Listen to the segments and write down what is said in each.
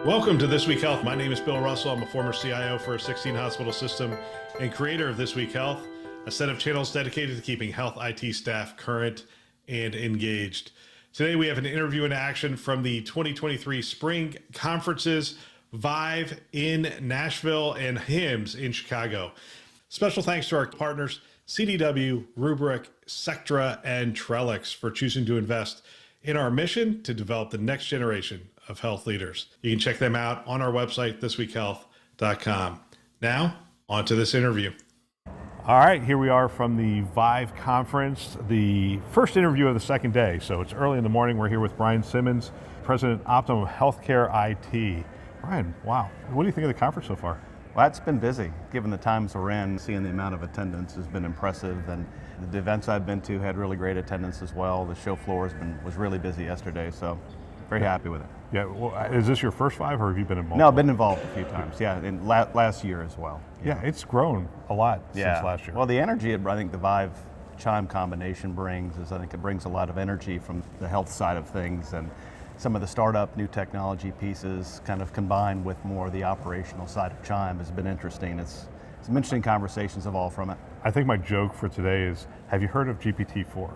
Welcome to This Week Health. My name is Bill Russell. I'm a former CIO for a 16 hospital system and creator of This Week Health, a set of channels dedicated to keeping health IT staff current and engaged. Today we have an interview in action from the 2023 spring conferences, ViVE in Nashville and HIMSS in Chicago. Special thanks to our partners, CDW, Rubrik, Sectra, and Trellix for choosing to invest in our mission to develop the next generation of health leaders. You can check them out on our website, thisweekhealth.com. Now, on to this interview. All right, here we are from the ViVE conference, the first interview of the second day. So it's early in the morning. We're here with Brian Symonds, President Optimum Healthcare IT. Brian, wow. What do you think of the conference so far? Well, it's been busy. Given the times we're in, seeing the amount of attendance has been impressive, and the events I've been to had really great attendance as well. The show floor was really busy yesterday, so very happy with it. Yeah, well, is this your first ViVE, or have you been involved? No, I've been involved a few times, yeah, in last year as well. Yeah, it's grown a lot since last year. Well, the energy I think the ViVE Chime combination brings is I think it brings a lot of energy from the health side of things, and some of the startup new technology pieces kind of combined with more of the operational side of Chime has been interesting. Some interesting conversations evolved from it. I think my joke for today is, have you heard of GPT-4?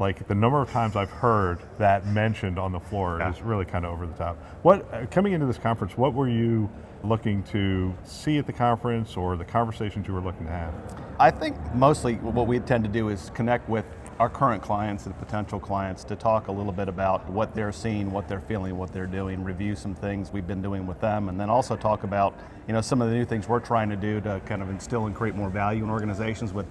Like, the number of times I've heard that mentioned on the floor is really kind of over the top. Coming into this conference, what were you looking to see at the conference, or the conversations you were looking to have? I think mostly what we tend to do is connect with our current clients and potential clients to talk a little bit about what they're seeing, what they're feeling, what they're doing, review some things we've been doing with them, and then also talk about some of the new things we're trying to do to kind of instill and create more value in organizations with,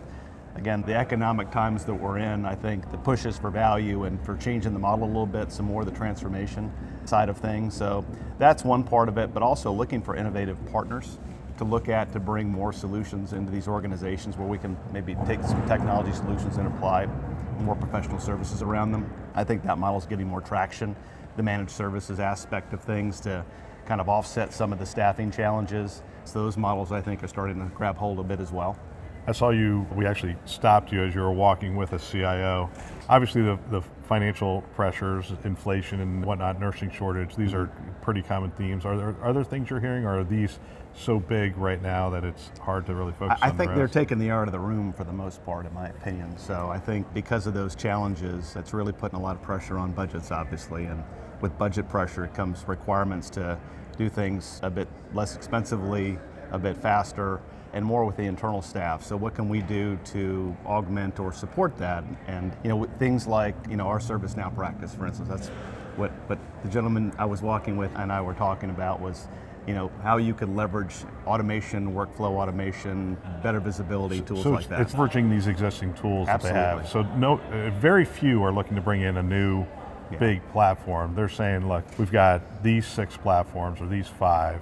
again, the economic times that we're in. I think the pushes for value and for changing the model a little bit, some more of the transformation side of things. So that's one part of it, but also looking for innovative partners to look at to bring more solutions into these organizations where we can maybe take some technology solutions and apply more professional services around them. I think that model is getting more traction. The managed services aspect of things to kind of offset some of the staffing challenges. So those models I think are starting to grab hold a bit as well. I saw we actually stopped you as you were walking with a CIO. Obviously the financial pressures, inflation and whatnot, nursing shortage, these are pretty common themes. Are there things you're hearing, or are these so big right now that it's hard to really focus on I think the they're rest? taking the art of the room for the most part, in my opinion. So I think because of those challenges, it's really putting a lot of pressure on budgets, obviously, and with budget pressure comes requirements to do things a bit less expensively, a bit faster, and more with the internal staff. So what can we do to augment or support that? And things like our ServiceNow practice, for instance. That's what the gentleman I was walking with and I were talking about was how you could leverage automation, workflow automation, better visibility, tools like that. It's leveraging these existing tools Absolutely. that they have. So very few are looking to bring in a new big platform. They're saying, look, we've got these 6 platforms or these 5,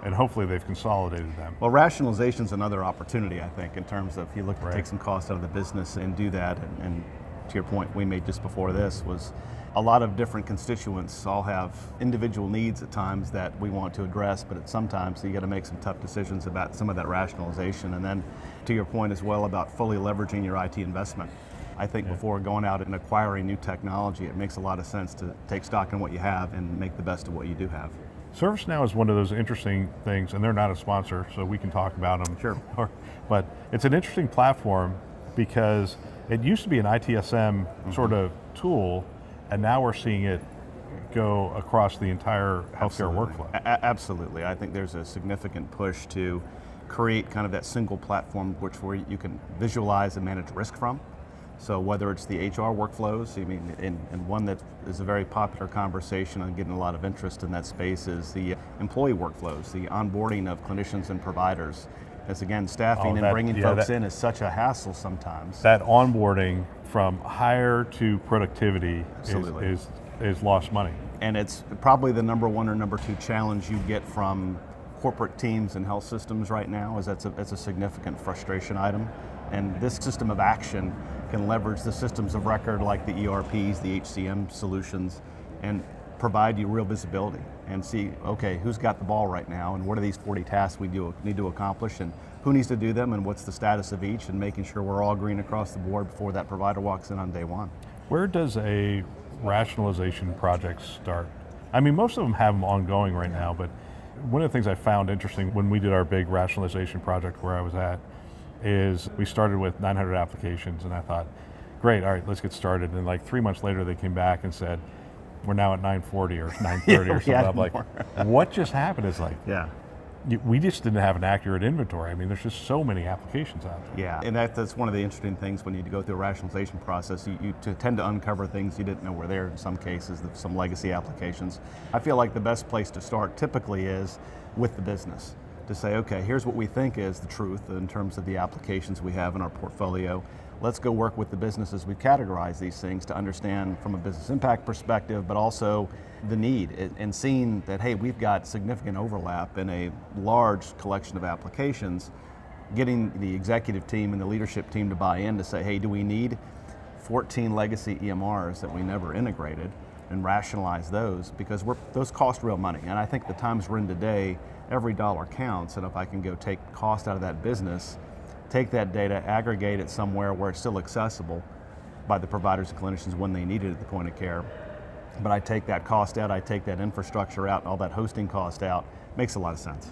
and hopefully they've consolidated them. Well, rationalization is another opportunity, I think, in terms of if you look to take some cost out of the business and do that. And to your point we made just before this was a lot of different constituents all have individual needs at times that we want to address, but sometimes you got to make some tough decisions about some of that rationalization. And then to your point as well about fully leveraging your IT investment. I think before going out and acquiring new technology, it makes a lot of sense to take stock in what you have and make the best of what you do have. ServiceNow is one of those interesting things, and they're not a sponsor, so we can talk about them. Sure. But it's an interesting platform because it used to be an ITSM sort of tool, and now we're seeing it go across the entire healthcare workflow. Absolutely. I think there's a significant push to create kind of that single platform where you can visualize and manage risk from. So whether it's the HR workflows, and one that is a very popular conversation and getting a lot of interest in that space is the employee workflows, the onboarding of clinicians and providers. As again, staffing and bringing folks in is such a hassle sometimes. That onboarding from hire to productivity is lost money. And it's probably the number 1 or number 2 challenge you get from corporate teams and health systems right now, is that's a significant frustration item. And this system of action can leverage the systems of record like the ERPs, the HCM solutions, and provide you real visibility and see, okay, who's got the ball right now and what are these 40 tasks we need to accomplish and who needs to do them and what's the status of each, and making sure we're all green across the board before that provider walks in on day one. Where does a rationalization project start? I mean, most of them have them ongoing right now, but one of the things I found interesting when we did our big rationalization project where I was at is we started with 900 applications, and I thought, great, all right, let's get started. And like 3 months later, they came back and said, we're now at 940 or 930 or something. I'm like, what just happened? Is like, Yeah. We just didn't have an accurate inventory. I mean, there's just so many applications out there. Yeah, and that's one of the interesting things when you go through a rationalization process. You tend to uncover things you didn't know were there in some cases, some legacy applications. I feel like the best place to start typically is with the business. To say, okay, here's what we think is the truth in terms of the applications we have in our portfolio. Let's go work with the businesses we categorize these things to understand from a business impact perspective, but also the need and seeing that, hey, we've got significant overlap in a large collection of applications, getting the executive team and the leadership team to buy in to say, hey, do we need 14 legacy EMRs that we never integrated and rationalize those, because those cost real money. And I think the times we're in today, every dollar counts, and if I can go take cost out of that business, take that data, aggregate it somewhere where it's still accessible by the providers and clinicians when they need it at the point of care. But I take that cost out, I take that infrastructure out, and all that hosting cost out. Makes a lot of sense.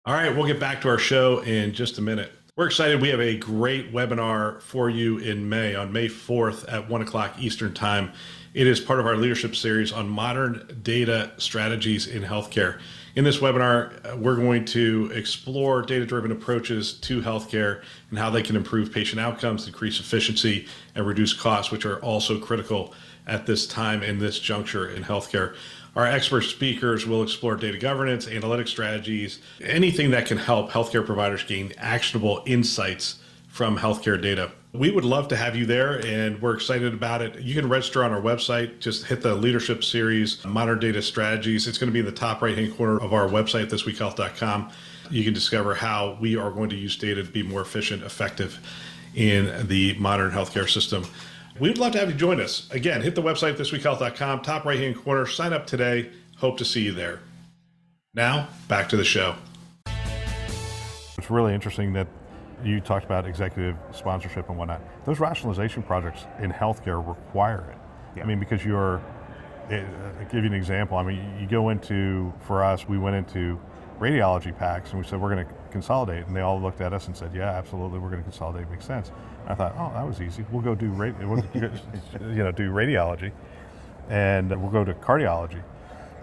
All right, we'll get back to our show in just a minute. We're excited. We have a great webinar for you in May, on May 4th at 1 o'clock Eastern Time. It is part of our leadership series on modern data strategies in healthcare. In this webinar, we're going to explore data-driven approaches to healthcare and how they can improve patient outcomes, increase efficiency, and reduce costs, which are also critical at this time in this juncture in healthcare. Our expert speakers will explore data governance, analytic strategies, anything that can help healthcare providers gain actionable insights from healthcare data. We would love to have you there, and we're excited about it. You can register on our website. Just hit the leadership series, Modern Data Strategies. It's going to be in the top right-hand corner of our website, thisweekhealth.com. You can discover how we are going to use data to be more efficient, effective in the modern healthcare system. We'd love to have you join us. Again, hit the website, thisweekhealth.com, top right-hand corner. Sign up today. Hope to see you there. Now, back to the show. It's really interesting that you talked about executive sponsorship and whatnot. Those rationalization projects in healthcare require it. Yeah. I mean, because I'll give you an example. I mean, you go into, for us, we went into radiology packs and we said, we're going to consolidate. And they all looked at us and said, yeah, absolutely, we're going to consolidate. It makes sense. And I thought, oh, that was easy. We'll go do do radiology, and we'll go to cardiology.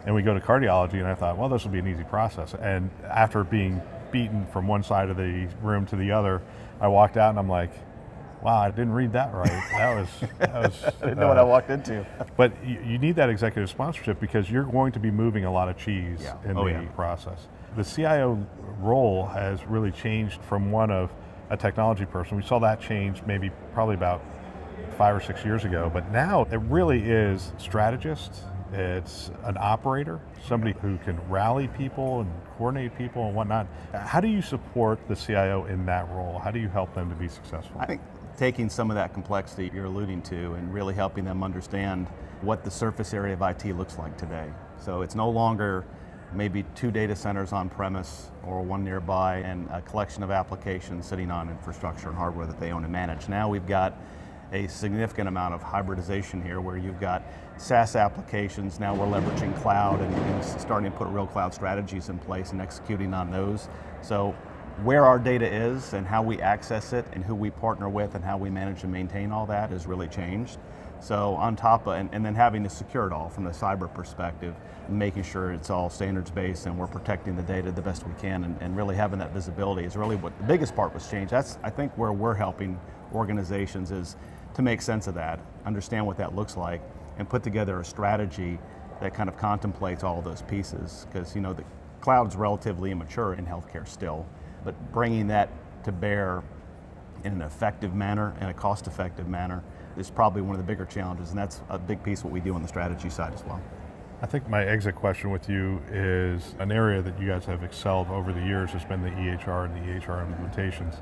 And we go to cardiology, and I thought, well, this will be an easy process. And after being beaten from one side of the room to the other, I walked out and I'm like, wow, I didn't read that right. That was I didn't know what I walked into. But you need that executive sponsorship because you're going to be moving a lot of cheese in the process. The CIO role has really changed from one of a technology person. We saw that change probably about 5 or 6 years ago, but now it really is strategist. It's an operator, somebody who can rally people and coordinate people and whatnot. How do you support the CIO in that role? How do you help them to be successful? I think taking some of that complexity you're alluding to and really helping them understand what the surface area of IT looks like today. So it's no longer maybe 2 data centers on premise or one nearby and a collection of applications sitting on infrastructure and hardware that they own and manage. Now we've got a significant amount of hybridization here where you've got SaaS applications. Now we're leveraging cloud and starting to put real cloud strategies in place and executing on those. So where our data is and how we access it and who we partner with and how we manage and maintain all that has really changed. So on top of, and then having to secure it all from the cyber perspective, making sure it's all standards based and we're protecting the data the best we can and really having that visibility is really what the biggest part was changed. That's, I think, where we're helping organizations is to make sense of that, understand what that looks like, and put together a strategy that kind of contemplates all of those pieces. Because the cloud's relatively immature in healthcare still, but bringing that to bear in an effective manner and a cost-effective manner is probably one of the bigger challenges, and that's a big piece of what we do on the strategy side as well. I think my exit question with you is an area that you guys have excelled over the years has been the EHR and the EHR implementations.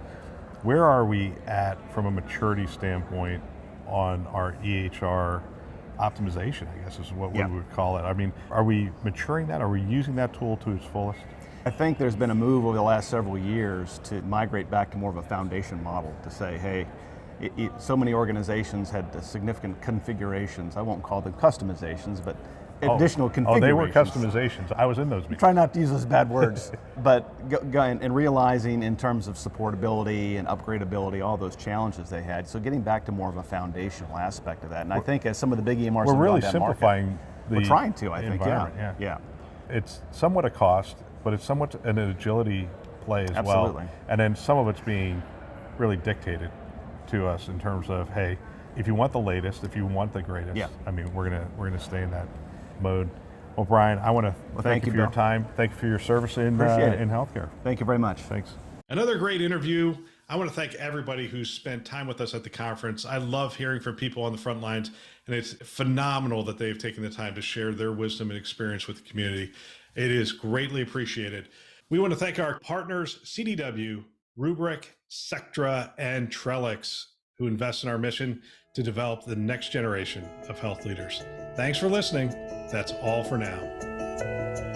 Where are we at from a maturity standpoint on our EHR optimization, I guess is what we would call it. I mean, are we maturing that? Are we using that tool to its fullest? I think there's been a move over the last several years to migrate back to more of a foundation model to say, hey, so many organizations had significant configurations. I won't call them customizations, but additional configurations. Oh, they were customizations. I was in those meetings. Try not to use those bad words, but and realizing in terms of supportability and upgradability, all those challenges they had. So getting back to more of a foundational aspect of that. And I think as some of the big EMRs we're really that simplifying market, we're trying to, I think, yeah. It's somewhat a cost, but it's somewhat an agility play as Absolutely. well. And then some of it's being really dictated to us in terms of, hey, if you want the latest, if you want the greatest, I mean, we're gonna stay in that mode. Well, Brian, I want to thank you for your time. Thank you for your service in healthcare. Thank you very much. Thanks. Another great interview. I want to thank everybody who's spent time with us at the conference. I love hearing from people on the front lines, and it's phenomenal that they've taken the time to share their wisdom and experience with the community. It is greatly appreciated. We want to thank our partners, CDW, Rubrik, Sectra, and Trellix, who invest in our mission to develop the next generation of health leaders. Thanks for listening. That's all for now.